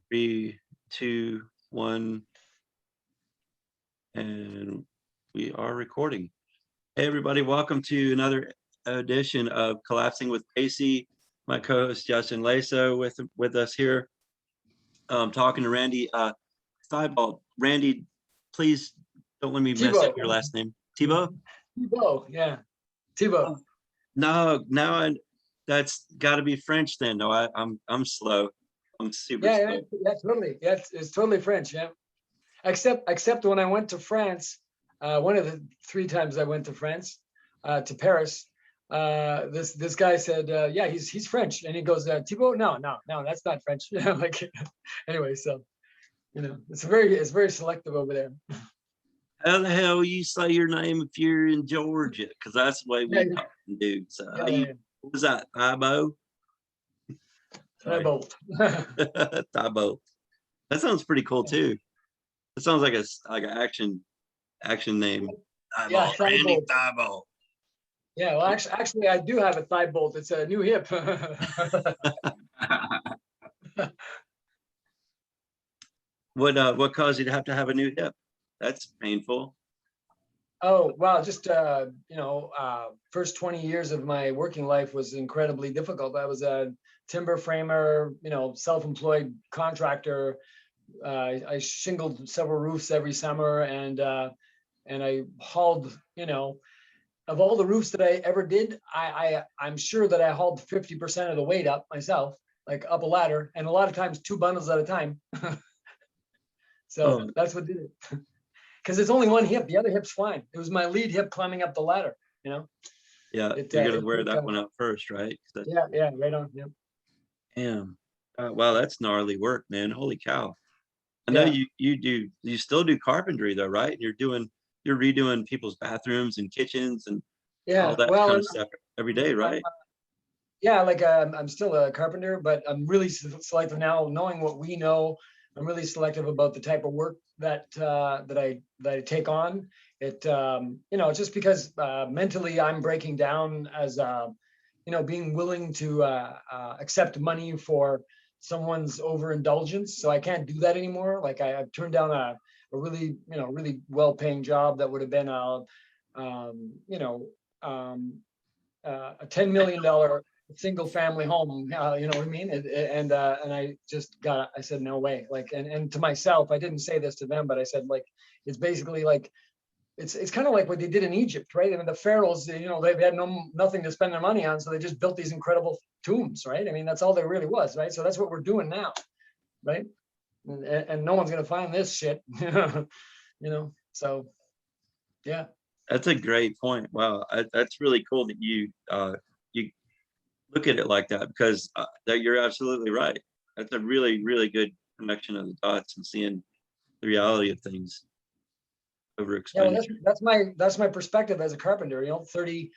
Three, two, one, and we are recording. Hey, everybody, welcome to another edition of Collapsing with Pacey. My co-host Justin Laso with us here, talking to Randy Thibeault. Randy, please don't let me mess up Thibeault. your last name. Thibeault? Thibeault, yeah. Thibeault. No, that's got to be French then. No, I'm slow. I'm super slow. Yeah, totally. Yeah, it's totally French. Yeah, except when I went to France, one of the 3 times I went to France, to Paris, this guy said, yeah, he's French, and he goes, Thibeault, no, that's not French. Like, anyway, so it's very selective over there. How the hell you say your name if you're in Georgia? Because that's the way we talk, dude. So what was that? Thibeault? Thibeault. Thibeault. That sounds pretty cool too. It sounds like an action name. Yeah, Randy Thibeault. Thibeault. Yeah, well, actually, I do have a Thibeault. It's a new hip. What caused you to have a new hip? That's painful. Oh, wow. Just, first 20 years of my working life was incredibly difficult. I was a timber framer, self-employed contractor. I shingled several roofs every summer, and I hauled, of all the roofs that I ever did, I'm sure that I hauled 50% of the weight up myself, like up a ladder, and a lot of times 2 bundles at a time. So that's what did it. Because it's only one hip, the other hip's fine. It was my lead hip climbing up the ladder, Yeah, you're gonna wear that one out first, right? Yeah, right on. Yep. Damn. Wow, that's gnarly work, man. Holy cow. I know you still do carpentry though, right? You're redoing people's bathrooms and kitchens and all that kind of stuff every day, right? I'm still a carpenter, but I'm really selective now, knowing what we know. I'm really selective about the type of work that I take on. It just because mentally I'm breaking down as being willing to accept money for someone's overindulgence. So I can't do that anymore. Like I've turned down a really well-paying job that would have been a $10 million single family home, you know what I mean? And I said, no way. Like, and to myself, I didn't say this to them, but I said, like, it's basically like, it's kind of like what they did in Egypt, right? I mean, the pharaohs, they had nothing to spend their money on, so they just built these incredible tombs, right? I mean, that's all there really was, right? So that's what we're doing now, right? And no one's gonna find this shit, so yeah. That's a great point. Wow, that's really cool that you look at it like that, because that you're absolutely right. That's a really, really good connection of the dots and seeing the reality of things over expenditure. Yeah, well, that's my perspective as a carpenter. 30,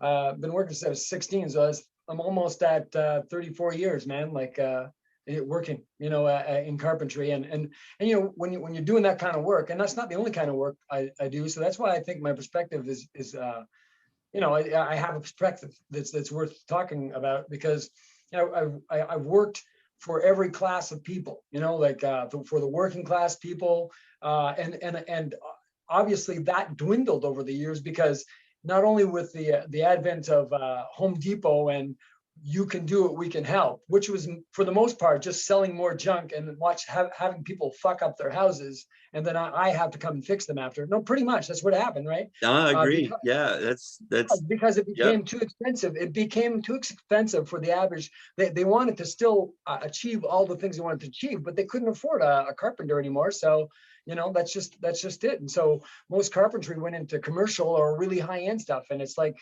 been working since I was 16, so I'm almost at 34 years, man. Like working, in carpentry, and when you're doing that kind of work, and that's not the only kind of work I do. So that's why I think my perspective is I have a perspective that's worth talking about, because I've worked for every class of people, for the working class people, and obviously that dwindled over the years, because not only with the advent of Home Depot and you can do it, we can help, which was for the most part just selling more junk and having people fuck up their houses, and then I have to come and fix them after. No, pretty much that's what happened, right? I agree. That's because it became too expensive. It became too expensive for the average. They wanted to still achieve all the things they wanted to achieve, but they couldn't afford a carpenter anymore. So that's just it. And so most carpentry went into commercial or really high end stuff, and it's like,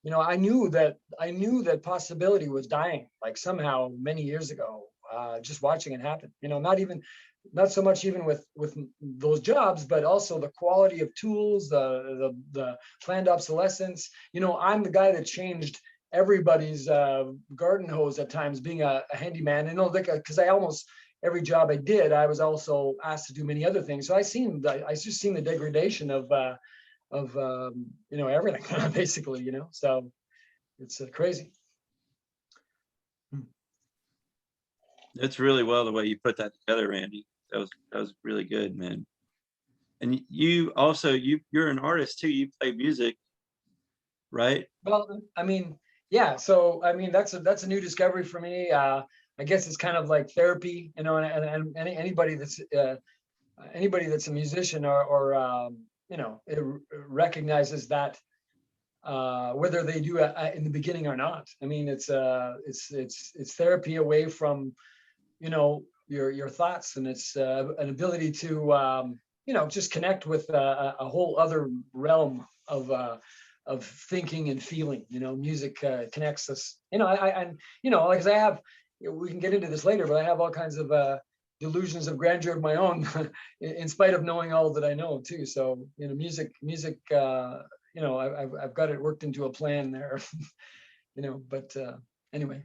I knew that possibility was dying, like somehow many years ago, just watching it happen. Not so much even with those jobs, but also the quality of tools, the planned obsolescence. I'm the guy that changed everybody's garden hose at times, being a handyman. Because I almost every job I did, I was also asked to do many other things. So I just seen the degradation of everything basically, so it's crazy. That's really well the way you put that together, Randy. That was really good, man. And you also you're an artist too. You play music, right? Well, I mean, yeah. So I mean, that's a new discovery for me. I guess it's kind of like therapy, you know. And anybody that's a musician or you know, it recognizes that whether they do in the beginning or not. I mean, it's therapy away from, you know, your thoughts, and it's an ability to you know, just connect with a whole other realm of thinking and feeling. You know, music connects us. You know, and you know, like, 'cause I have, we can get into this later, but I have all kinds of delusions of grandeur of my own, in spite of knowing all that I know too. So, you know, music. You know, I've got it worked into a plan there. You know, but anyway.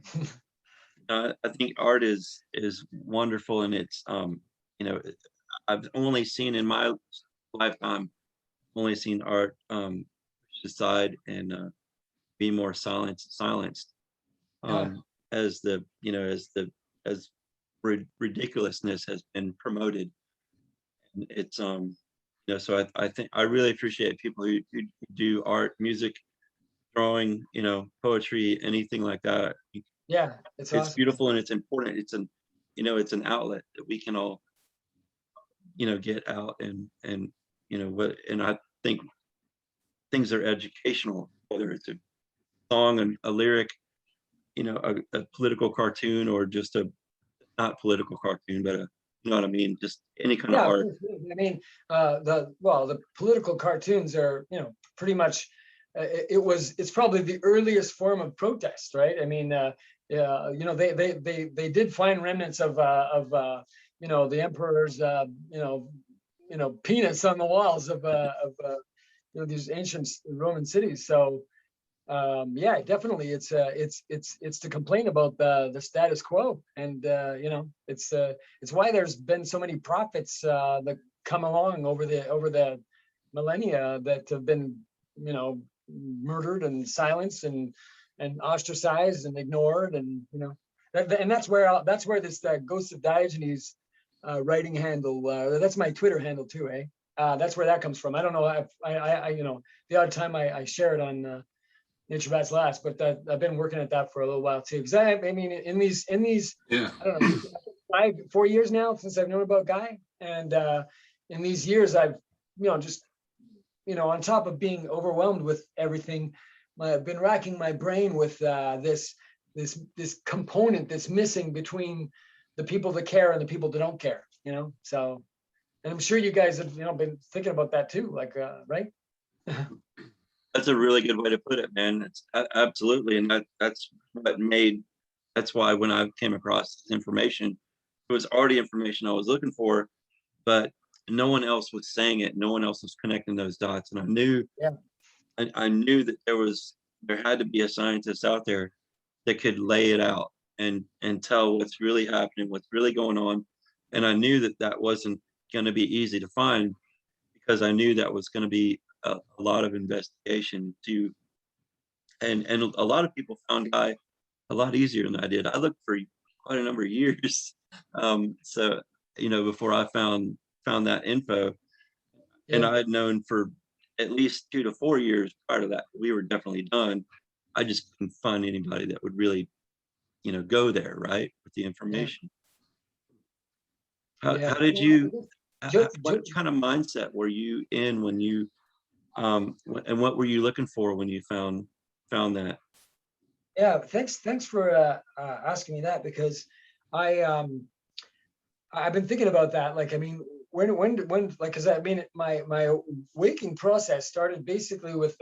I think art is wonderful, and it's you know, I've only seen in my lifetime only seen art aside and be more silenced Yeah. as the, you know, as ridiculousness has been promoted. And it's you know, so I think I really appreciate people who do art, music, drawing, you know, poetry, anything like that. Yeah, it's It's awesome. beautiful and it's important. It's an, you know, it's an outlet that we can all, you know, get out and you know what, and I think things are educational, whether it's a song and a lyric, you know, a political cartoon, or just a not political cartoon, but a, you know what I mean, just any kind of Yeah, of art. course. I mean, the political cartoons are, you know, pretty much. It's probably the earliest form of protest, right? I mean, yeah, you know, they did find remnants you know, the emperor's you know, penis on the walls you know, these ancient Roman cities. So yeah, definitely, it's to complain about the status quo. And you know, it's why there's been so many prophets that come along over the millennia that have been, you know, murdered and silenced and ostracized and ignored. And you know, and that's where this Ghost of Diogenes writing handle, that's my Twitter handle too, eh? That's where that comes from. I don't know, you know, the odd time I share it on Nature Bats Last, but that I've been working at that for a little while too. Because I mean, in these, Yeah. I don't know, 4 years now since I've known about Guy, and in these years I've, you know, just, you know, on top of being overwhelmed with everything, I've been racking my brain with this component that's missing between the people that care and the people that don't care. You know, so, and I'm sure you guys have, you know, been thinking about that too, like right? That's a really good way to put it, man. It's absolutely, and that's what made. That's why when I came across this information, it was already information I was looking for, but no one else was saying it. No one else was connecting those dots, and Yeah, I knew that there had to be a scientist out there that could lay it out and tell what's really happening, what's really going on, and I knew that that wasn't going to be easy to find, because I knew that was going to be a lot of investigation to, and a lot of people found Guy a lot easier than I did. I looked for quite a number of years, so you know, before I found that info, and yeah, I had known for at least 2 to 4 years prior to that we were definitely done. I just couldn't find anybody that would really, you know, go there right with the yeah, information. How yeah. did Well, I you? guess Joe, What kind of mindset were you in when you and what were you looking for when you found that? yeah, thanks for asking me that, because I I've been thinking about that. Like, I mean, when like, because I mean, my waking process started basically with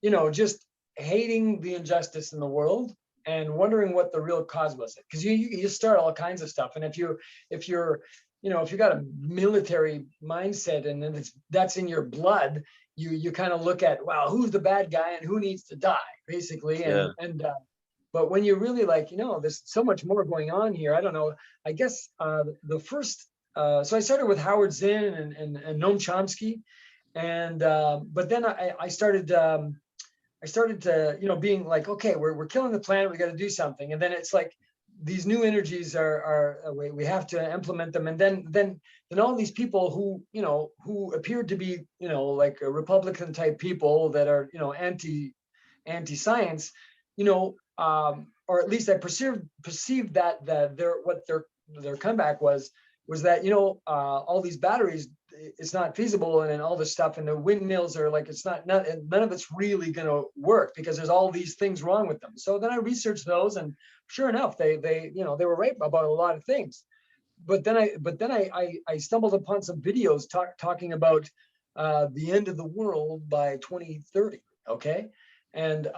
you know, just hating the injustice in the world and wondering what the real cause was. Because you start all kinds of stuff, and if you're you know, if you got a military mindset and then that's in your blood, you kind of look at, wow, who's the bad guy and who needs to die, basically. Yeah, And but when you're really like, you know, there's so much more going on here. I don't know. I guess the first so I started with Howard Zinn and Noam Chomsky, and but then I started to, you know, being like, okay, we're killing the planet, we got to do something. And then it's like, these new energies we have to implement them, and then all these people who, you know, who appeared to be, you know, like a Republican type people that are, you know, anti science, you know, or at least I perceived that their comeback was that, you know, all these batteries, it's not feasible, and then all this stuff, and the windmills are like, it's none of it's really going to work because there's all these things wrong with them. So then I researched those, and sure enough, they you know, they were right about a lot of things. But then I stumbled upon some videos talking about the end of the world by 2030. Okay, and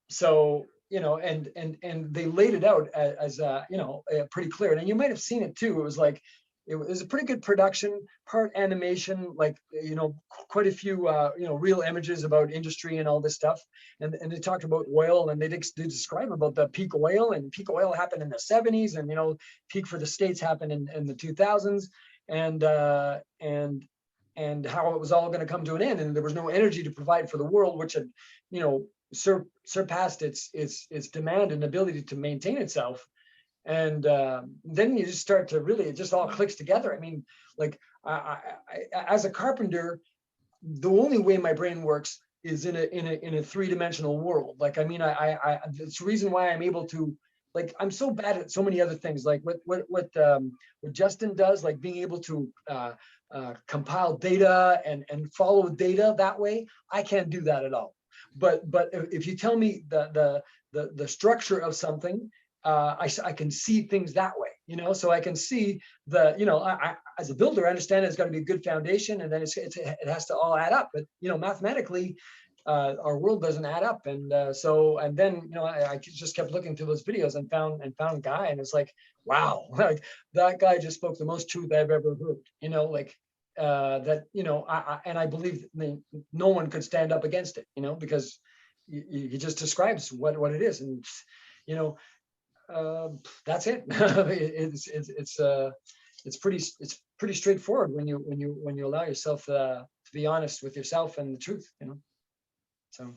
so, you know, and they laid it out as you know, pretty clear. And you might have seen it too. It was like, it was a pretty good production, part animation, like, you know, quite a few you know, real images about industry and all this stuff. And they talked about oil, and they describe about the peak oil, and peak oil happened in the 70s, and, you know, peak for the States happened in the 2000s, and how it was all going to come to an end, and there was no energy to provide for the world, which had, you know, surpassed its demand and ability to maintain itself. And then you just start to really, it just all clicks together. I mean, like, I as a carpenter, the only way my brain works is in a three-dimensional world. Like, I mean, it's the reason why I'm able to, like, I'm so bad at so many other things, like what Justin does, like being able to compile data and follow data that way. I can't do that at all. But if you tell me the structure of something, I can see things that way, you know. So I can see you know, I as a builder, I understand it's got to be a good foundation, and then it has to all add up. But, you know, mathematically, our world doesn't add up. And then, you know, I just kept looking through those videos and found Guy, and it's like, wow, like that guy just spoke the most truth I've ever heard, you know, like that, you know, I believe no one could stand up against it, you know, because he just describes what it is. And, you know, that's it. It's pretty straightforward when you allow yourself to be honest with yourself and the truth, you know. So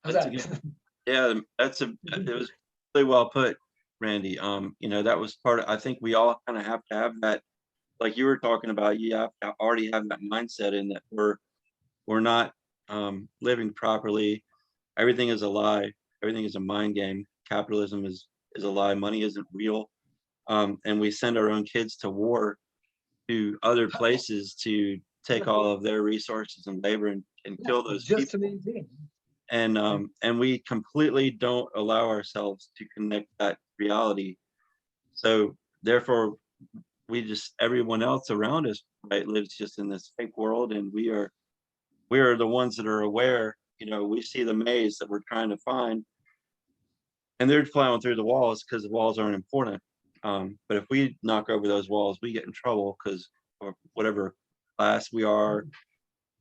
how's That's that? yeah, it was really well put, Randy. You know, that was part of, I think we all kind of have to have that, like you were talking about, you have to already have that mindset in that we're not living properly. Everything is a lie. Everything is a mind game. Capitalism is a lie. Money isn't real. And we send our own kids to war, to other places, to take all of their resources and labor, and kill those Just to people. maintain. And we completely don't allow ourselves to connect that reality. So therefore, everyone else around us, right, lives just in this fake world, and we are the ones that are aware. You know, we see the maze that we're trying to find, and they're plowing through the walls because the walls aren't important. But if we knock over those walls, we get in trouble because of whatever class we are,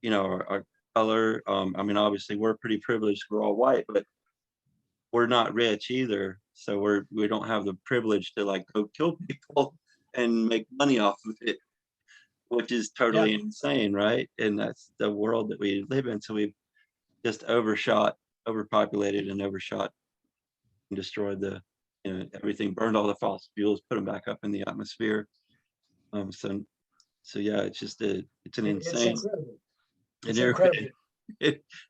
you know, our color. I mean, obviously, we're pretty privileged. We're all white, but we're not rich either. So we don't have the privilege to like go kill people and make money off of it, which is totally insane, right? And that's the world that we live in. So we've just overpopulated and overshot and destroyed you know, everything, burned all the fossil fuels, put them back up in the atmosphere. So yeah, it's just it's an It's insane. incredible. And It's here, incredible.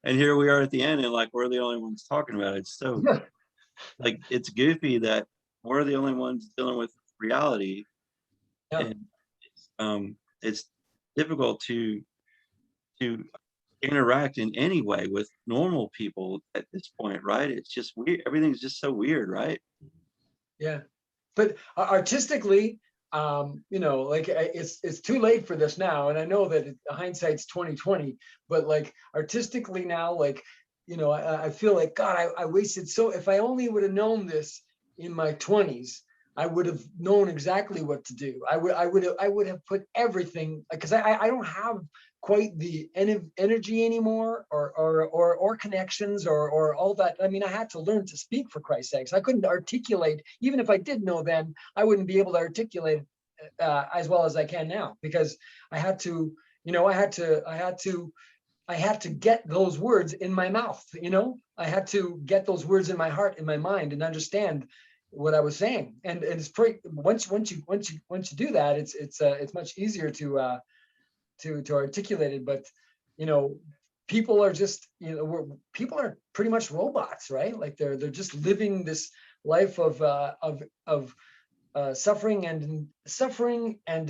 and here we are at the end, and like we're the only ones talking about it. It's so like it's goofy that we're the only ones dealing with reality, Yeah. and it's difficult to interact in any way with normal people at this point, right? It's just weird. Everything's just so weird, right? Yeah. But artistically, you know, like it's too late for this now. And I know that hindsight's 2020, but like artistically now, like, you know, I feel like, God, I wasted so, if I only would have known this in my 20s, I would have known exactly what to do. I would have put everything, because I don't have quite the energy anymore, or connections, or all that. I mean, I had to learn to speak, for Christ's sakes. I couldn't articulate, even if I did know then, I wouldn't be able to articulate as well as I can now, because I had to, you know, I had to I had to get those words in my mouth, you know, I had to get those words in my heart, in my mind, and understand what I was saying. And it's pretty, once you do that, it's much easier to articulate it. But, you know, people are just, you know, people are pretty much robots, right? Like they're just living this life of suffering and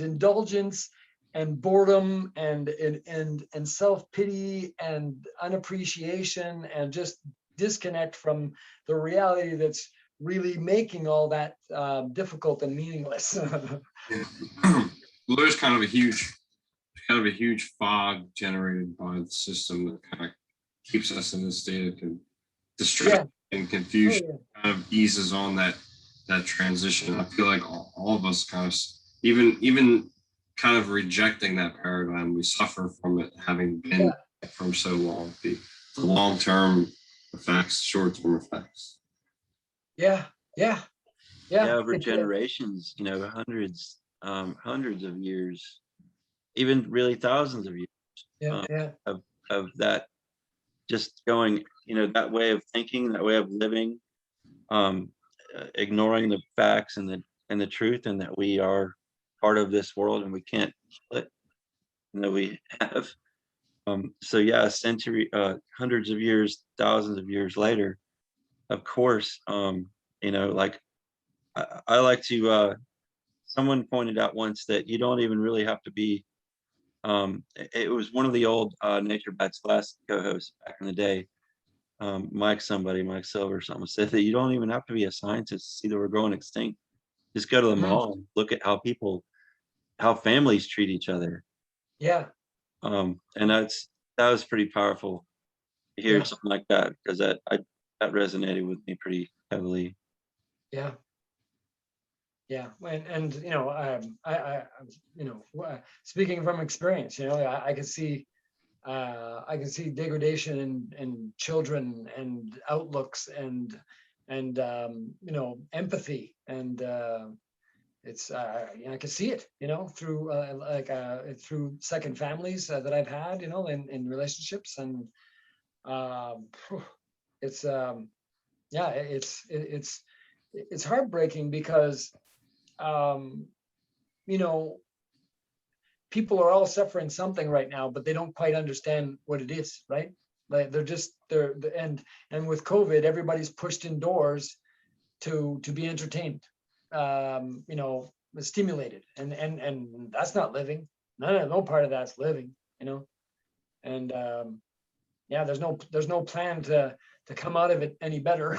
indulgence and boredom and self-pity and unappreciation, and just disconnect from the reality that's really making all that difficult and meaningless. Yeah. Well, there's kind of a huge fog generated by the system that kind of keeps us in this state of distraction and Oh, confusion. yeah. Kind of eases on that transition. I feel like all of us kind of even kind of rejecting that paradigm, we suffer from it having been from so long. The long-term effects, short-term effects. Yeah, yeah, yeah. Over generations, you know, hundreds of years, even really thousands of years Yeah. of that, just going, you know, that way of thinking, that way of living, ignoring the facts and the truth, and that we are part of this world and we can't split, you know, we have. So yeah, a century, hundreds of years, thousands of years later, of course, you know, like I like to, someone pointed out once that you don't even really have to be, it was one of the old Nature Bats last co-hosts back in the day, Mike Silver or something, said that you don't even have to be a scientist to see that we're going extinct. Just go to the mall and look at how families treat each other. Yeah. And that was pretty powerful to hear something like that, because that resonated with me pretty heavily. Yeah. Yeah. And you know, I you know, speaking from experience, you know, I can see degradation in children and outlooks and you know, empathy, and it's you know, I can see it, you know, through through second families that I've had, you know, in relationships, and it's yeah, it's heartbreaking because you know, people are all suffering something right now, but they don't quite understand what it is, right? Like they're and with COVID, everybody's pushed indoors to be entertained, you know, stimulated, and that's not living. No part of that's living, you know. And yeah, there's no plan to come out of it any better.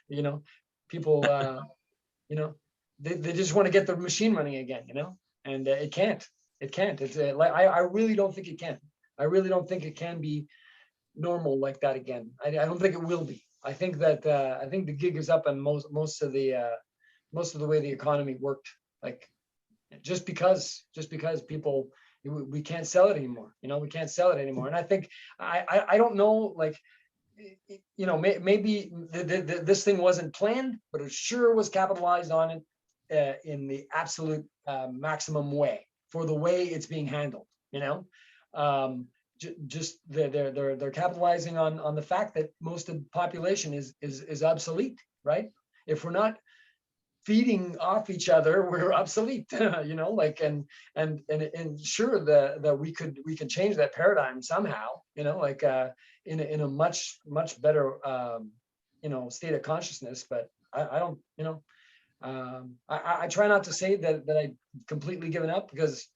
You know, people you know, they just want to get the machine running again, you know, and it can't. It's like I really don't think it can. I really don't think it can be normal like that again. I don't think it will be. I think that I think the gig is up on most of the way the economy worked. Like just because people, we can't sell it anymore. You know, we can't sell it anymore. And I think I don't know, like, you know, maybe this thing wasn't planned, but it sure was capitalized on it in the absolute maximum way for the way it's being handled. You know, just they're capitalizing on the fact that most of the population is obsolete, right? If we're not feeding off each other, we're obsolete. You know, like, and sure that we can change that paradigm somehow, you know, like in a much better you know, state of consciousness. But I don't, you know, I try not to say that I completely given up, because,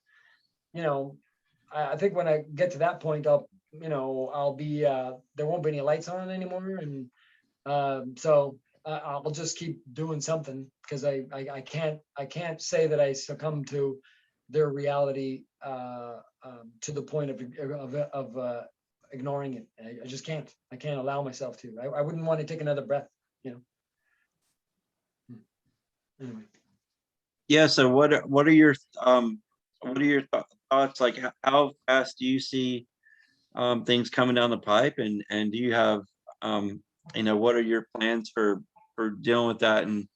you know, I think when I get to that point, I'll be there won't be any lights on anymore, and so I'll just keep doing something, because I can't say that I succumb to their reality to the point of ignoring it. I just can't. I can't allow myself to. I wouldn't want to take another breath, you know. Anyway. Yeah. So what are your thoughts? Like, how fast do you see things coming down the pipe, and do you have you know, what are your plans for dealing with that, and,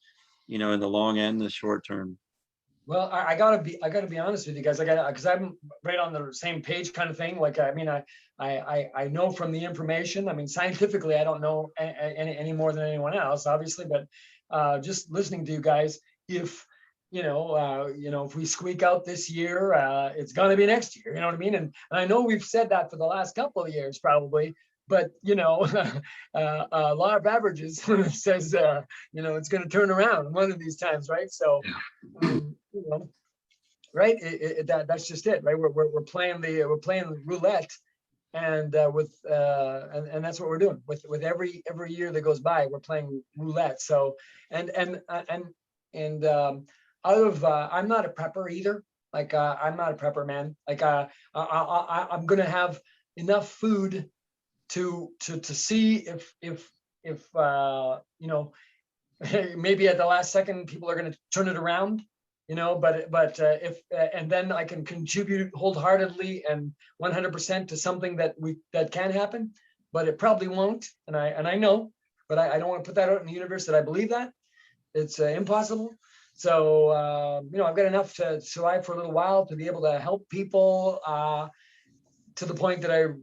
you know, in the long and the short term? Well, I gotta be honest with you guys. Because I'm right on the same page kind of thing. Like, I mean, I know from the information. I mean, scientifically, I don't know any more than anyone else, obviously, but just listening to you guys, if if we squeak out this year, it's gonna be next year. You know what I mean? And I know we've said that for the last couple of years, probably. But law of averages says it's going to turn around one of these times, right? So, right? That's just it, right? We're playing the roulette, and and that's what we're doing with every year that goes by. We're playing roulette. So I'm not a prepper either. Like I'm not a prepper, man. Like I'm gonna have enough food to see if maybe at the last second people are going to turn it around, but if and then I can contribute wholeheartedly and 100% to something that can happen, but it probably won't, and I know, but I don't want to put that out in the universe that I believe that it's impossible. So I've got enough to survive for a little while to be able to help people to the point that I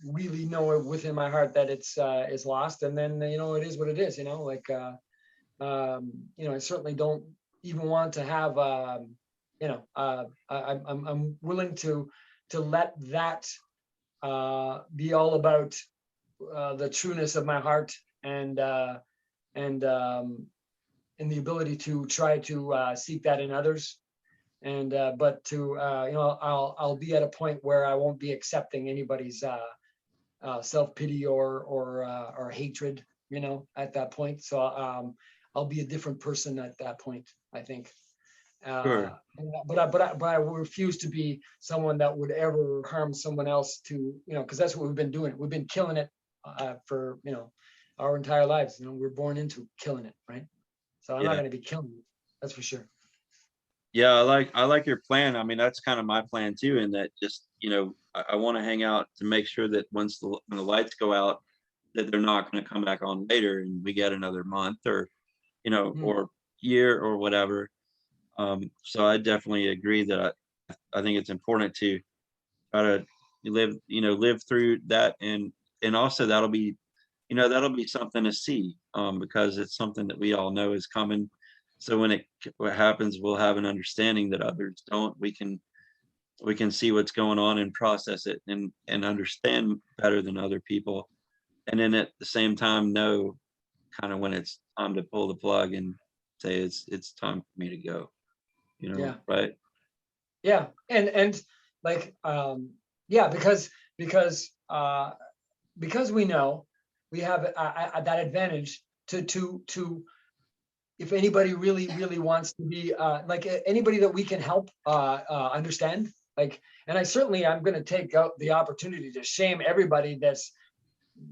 really know within my heart that it's lost, and then it is what it is. I certainly don't even want to have I'm willing to let that be all about the trueness of my heart and the ability to try to seek that in others. And but to I'll be at a point where I won't be accepting anybody's self-pity or hatred, at that point. So I'll be a different person at that point, I think. Sure. But I refuse to be someone that would ever harm someone else, to because that's what we've been doing. We've been killing it for our entire lives. We're born into killing it, right? So I'm not going to be killing it, that's for sure. Yeah, I like your plan. I mean, that's kind of my plan too, in that just, I want to hang out to make sure that when the lights go out, that they're not going to come back on later and we get another month or, or year or whatever. So I definitely agree that I think it's important to try to live through that, and also that'll be something to see, because it's something that we all know is coming. So when what happens, we'll have an understanding that others don't. We can see what's going on and process it and understand better than other people. And then at the same time, know kind of when it's time to pull the plug and say it's time for me to go. Yeah. Right? Yeah, and like yeah, because we know we have that advantage to if anybody really wants to be like anybody that we can help understand, like, and I'm going to take out the opportunity to shame everybody that's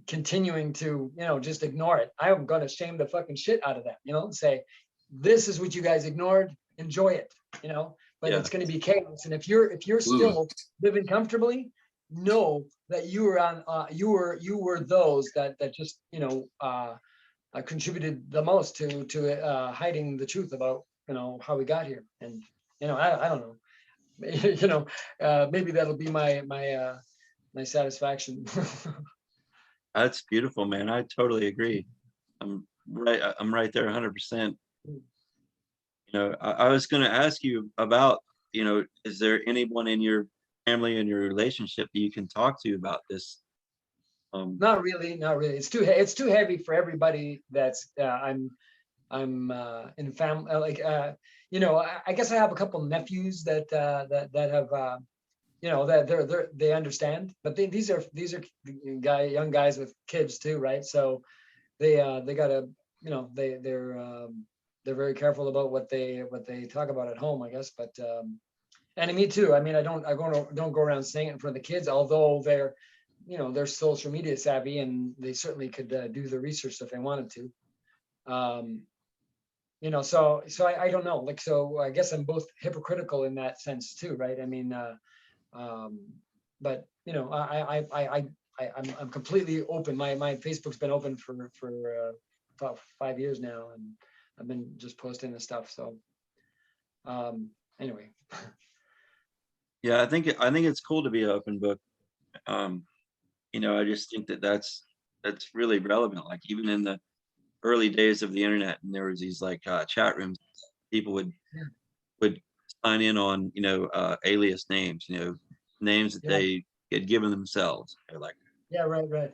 continuing to just ignore it. I am going to shame the fucking shit out of them, and say, this is what you guys ignored, enjoy it, but it's going to be chaos. And if you're still living comfortably, know that you were on you were those that just contributed the most to hiding the truth about how we got here. And I don't know, maybe that'll be my satisfaction. That's beautiful, man. I totally agree. I'm right there 100%. I was going to ask you about, is there anyone in your family and your relationship that you can talk to about this? Not really. It's too heavy for everybody that's I'm in family. Like I guess I have a couple nephews that have that they understand, but these are young guys with kids too, right? So they gotta they're very careful about what they talk about at home, I guess. But and me too. I mean, I don't go around saying it in front of the kids, although they're social media savvy and they certainly could do the research if they wanted to. So I don't know. Like, so I guess I'm both hypocritical in that sense too, right? I mean, but I'm completely open. My Facebook's been open for about 5 years now, and I've been just posting this stuff. So anyway. Yeah, I think it's cool to be an open book. You know, I just think that that's really relevant. Like even in the early days of the internet, and there was these like chat rooms, people would sign in on, you know, alias names, you know, names that Yeah. they had given themselves. They're like, Yeah, right.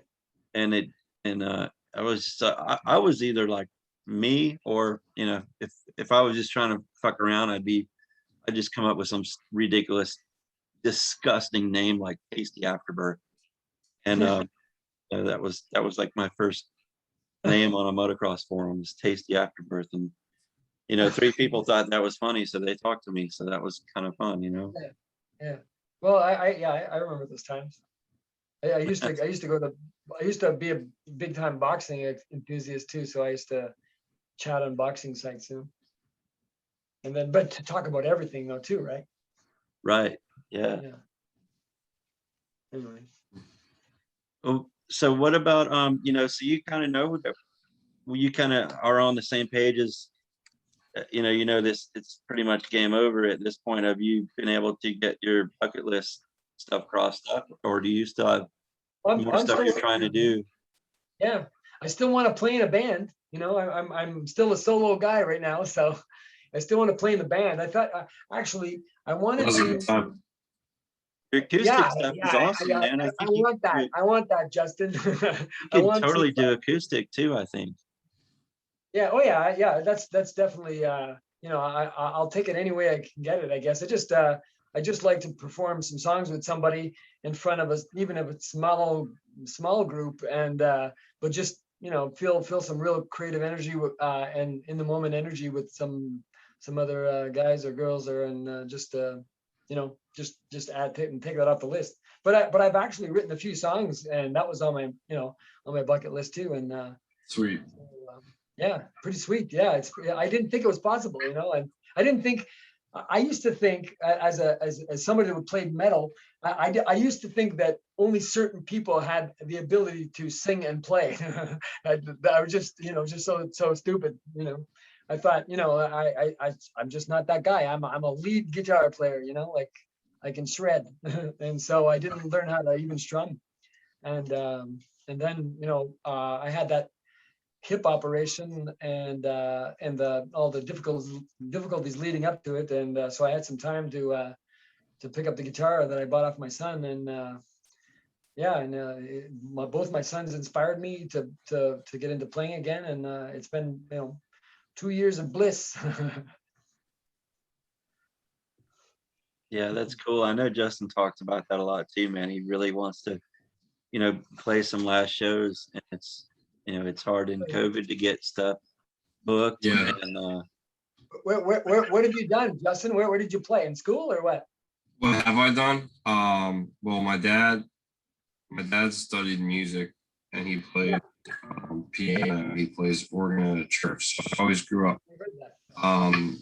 and it and I was either like me, or you know, if I was just trying to fuck around, I'd just come up with some ridiculous, disgusting name like Tasty Afterbirth. And that was like my first name on a motocross forum, was Tasty Afterbirth. And you know, 3 people thought that was funny, so they talked to me. So that was kind of fun, you know. Yeah. Well, I remember those times. I used to be a big time boxing enthusiast too. So I used to chat on boxing sites too. And then, but to talk about everything though too, right? Right. Yeah. Yeah. Anyway. Oh, so what about you know, so you kind of know that, well, you kind of are on the same page as you know this, it's pretty much game over at this point. Have you been able to get your bucket list stuff crossed up, or do you still have more I'm stuff still, you're trying to do? yeah, I still want to play in a band. You know, I'm still a solo guy right now, so I still want to play in the band. I thought actually I wanted Those are to. good time. Your acoustic stuff is awesome, man. I I think want that. I want that, Justin. you I could want totally to. do acoustic too, I think. Yeah. Oh yeah. Yeah. That's definitely. You know, I'll take it any way I can get it. I guess I just like to perform some songs with somebody in front of us, even if it's small group, and but just you know feel some real creative energy and in the moment energy with some other guys or girls, or and just you know just add and take that off the list. But I've actually written a few songs, and that was on my on my bucket list too. And Sweet. yeah, pretty sweet. Yeah, I didn't think it was possible, you know, and I didn't think. I used to think as somebody who played metal, I used to think that only certain people had the ability to sing and play. I was just just so stupid, you know. I thought, you know, I'm just not that guy. I'm a lead guitar player, you know, like I can shred, and so I didn't learn how to even strum. And then I had that hip operation and all the difficulties leading up to it, and so I had some time to pick up the guitar that I bought off my son, and both my sons inspired me to get into playing again, and it's been 2 years of bliss. Yeah, that's cool. I know Justin talks about that a lot too, man. He really wants to, you know, play some last shows, and it's, you know, it's hard in COVID to get stuff booked. Yeah. And What have you done, Justin? Where did you play, in school or what? What have I done? Well, my dad studied music, and he played piano. He plays organ at a church. So I always grew up I heard that.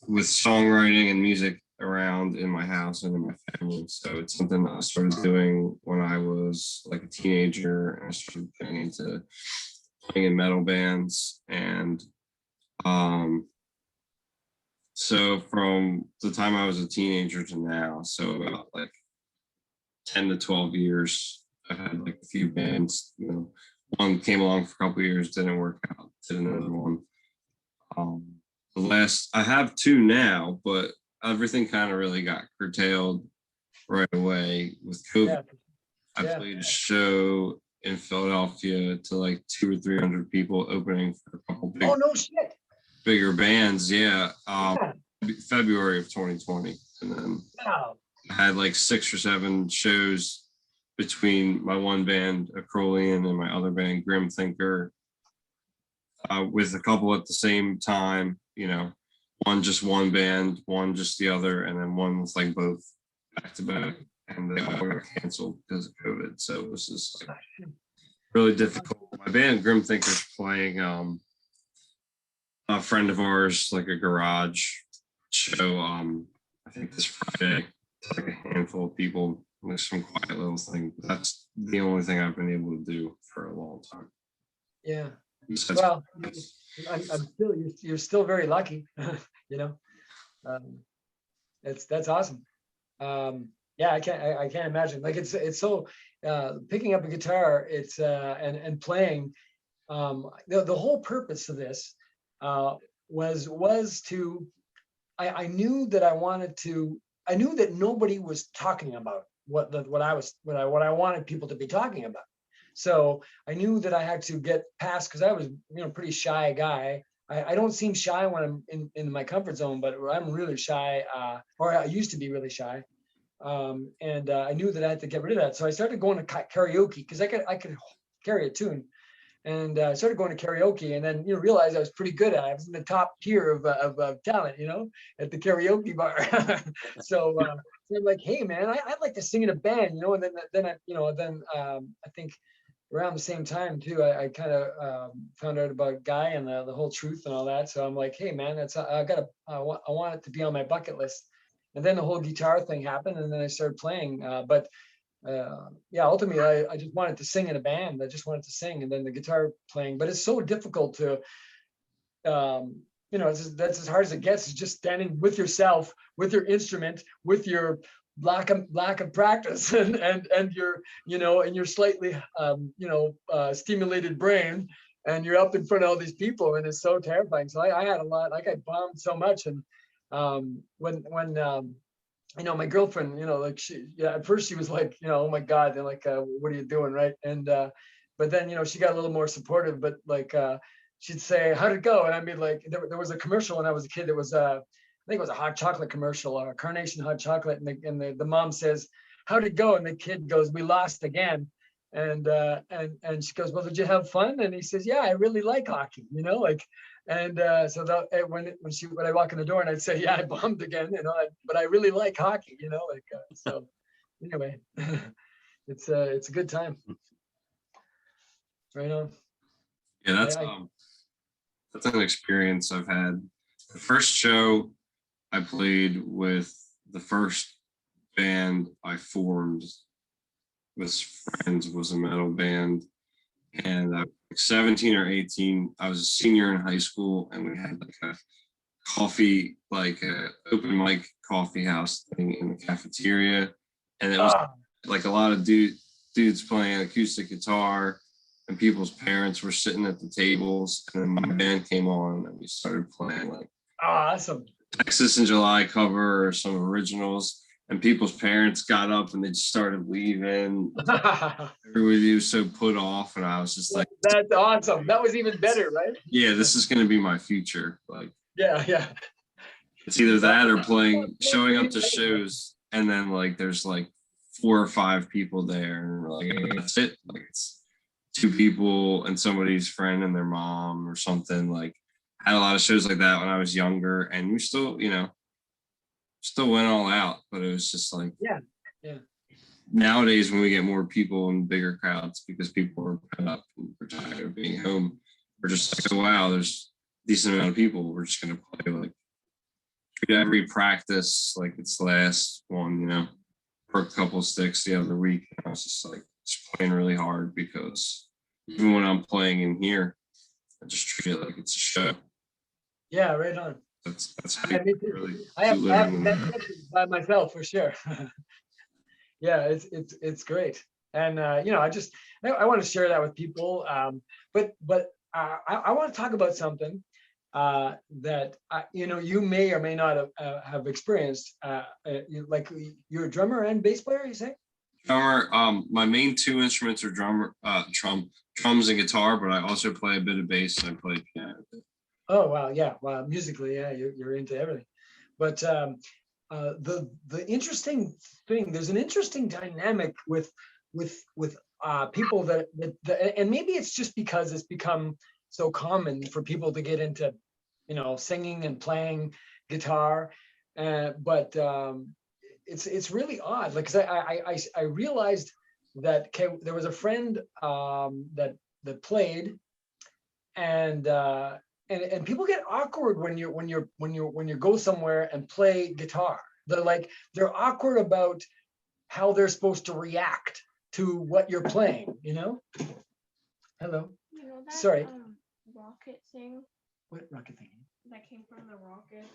with songwriting and music around in my house and in my family. So it's something that I started doing when I was like a teenager, and I started getting into playing in metal bands. And so from the time I was a teenager to now, so about like 10 to 12 years, I've had like a few bands. You know, one came along for a couple of years, didn't work out, did another one. The last, I have two now, but everything kind of really got curtailed right away with COVID. I played a show in Philadelphia to like 200 or 300 people, opening for a couple big, bigger bands. Yeah. February of 2020. And then I had like 6 or 7 shows between my one band, Acrolean, and my other band, Grim Thinker, with a couple at the same time, you know, one just one band, one just the other, and then one was like both back to back, and they all got canceled because of COVID. So it was just like really difficult. My band Grim Thinker's playing a friend of ours, like a garage show, I think this Friday. It's like a handful of people. There's some quiet little thing. That's the only thing I've been able to do for a long time. Yeah. Besides, Well, I'm still, you're still very lucky, you know. That's awesome. Yeah, I can't imagine. Like it's so picking up a guitar, it's and playing. The whole purpose of this was to. I knew that I wanted to. I knew that nobody was talking about what I wanted people to be talking about. So I knew that I had to get past, because I was pretty shy guy. I don't seem shy when I'm in my comfort zone, but I'm really shy, or I used to be really shy. And I knew that I had to get rid of that. So I started going to karaoke, because I could carry a tune. And I started going to karaoke, and then realized I was pretty good at it. I was in the top tier of talent, at the karaoke bar. So I'm like, hey man, I'd like to sing in a band, And then I think around the same time too, I kind of found out about Guy and the whole truth and all that. So I'm like, hey man, I want it to be on my bucket list. And then the whole guitar thing happened, and then I started playing. But yeah, ultimately I just wanted to sing in a band. I just wanted to sing, and then the guitar playing. But it's so difficult to, that's as hard as it gets. Is just standing with yourself, with your instrument, with your lack of practice, and your and your slightly stimulated brain, and you're up in front of all these people, and it's so terrifying. So I had a lot. I got bombed so much, and when my girlfriend, at first she was like, oh my God, they're like, what are you doing, right? And but then she got a little more supportive, but like she'd say, how'd it go? And I'd be like, there was a commercial when I was a kid. It was I think it was a hot chocolate commercial, or a Carnation hot chocolate, and the mom says, how'd it go? And the kid goes, we lost again. And she goes, well, did you have fun? And he says, yeah, I really like hockey, like. And so that when I walk in the door, and I'd say, yeah, I bombed again, but I really like hockey, so anyway, it's a good time. Right on. Yeah, that's an experience I've had. The first show I played with, the first band I formed with friends, was a metal band. And I was 17 or 18. I was a senior in high school, and we had like a coffee, like a open mic coffee house thing in the cafeteria. And it was like a lot of dudes playing acoustic guitar, and people's parents were sitting at the tables. And then my band came on, and we started playing like awesome Texas in July cover or some originals. And people's parents got up and they just started leaving. Everybody was so put off, and I was just like, that's awesome. That was even better, right? Yeah, this is going to be my future. Like, yeah. It's either that or showing up to shows, and then like there's like 4 or 5 people there, and we're like, that's it. Like, it's 2 people and somebody's friend and their mom or something. Like, I had a lot of shows like that when I was younger, and we still went all out, but it was just like, yeah. Nowadays, when we get more people and bigger crowds, because people are fed up and we're tired of being home, we're just like, oh wow, there's a decent amount of people. We're just gonna play like every practice like it's the last one, for a couple sticks the other week. I was just playing really hard, because even when I'm playing in here, I just treat it like it's a show. Yeah, right on. That's how really I have by myself for sure. Yeah, it's great, and I want to share that with people. But I want to talk about something that you may or may not have experienced. Like, you're a drummer and bass player, you say? Drummer. My main 2 instruments are drums and guitar, but I also play a bit of bass, and I play piano. Oh wow, yeah, wow, musically, yeah, you're into everything. But the interesting thing, there's an interesting dynamic with people that and maybe it's just because it's become so common for people to get into singing and playing guitar, but it's really odd. Like, 'cause I realized that there was a friend that played, and people get awkward when you go somewhere and play guitar. They're awkward about how they're supposed to react to what you're playing. Hello. That, Sorry. Rocket thing. What rocket thing? That came from the rocket.